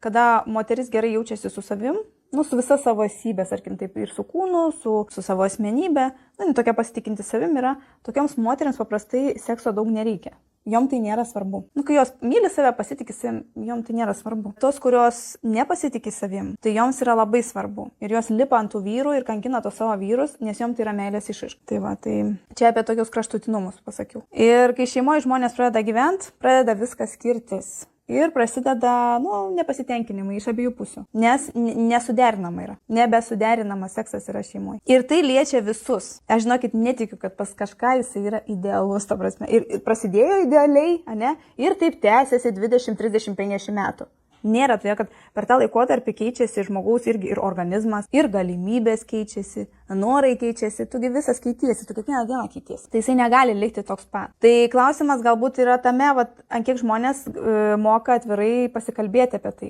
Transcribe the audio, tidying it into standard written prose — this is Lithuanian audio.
kada moteris gerai jaučiasi su savim, su visa savo esybė, tarkim, taip ir su kūnu, su savo asmenybė, tokia pasitikinti savim yra, tokioms moteriams paprastai sekso daug nereikia. Jom tai nėra svarbu. Kai jos myli save, pasitikė savim, jom tai nėra svarbu. Tos, kurios nepasitikė savim, tai joms yra labai svarbu. Ir jos lipa ant tų vyrų ir kankina tos savo vyrus, nes jom tai yra meilės išraiška. Tai čia apie tokius kraštutinumus pasakiau. Ir kai šeimoje žmonės pradeda gyventi, pradeda viskas skirtis. Ir prasideda, nepasitenkinimai iš abiejų pusių. Nes nesuderinama yra. Nebesuderinamas seksas yra šeimoje. Ir tai liečia visus. Aš žinokit, netikiu, kad pas kažką jisai yra idealus, ta prasme. Ir prasidėjo idealiai, ane? Ir taip tęsiasi 20, 30, 50 metų. Nėra tai, kad per tą laikotarpį keičiasi žmogaus irgi ir organizmas, ir galimybės keičiasi, norai keičiasi, tugi visas keitiesi, tu kiekvieną dieną keitiesi. Tai jisai negali likti toks pat. Tai klausimas galbūt yra tame, ant kiek žmonės moka atvirai pasikalbėti apie tai.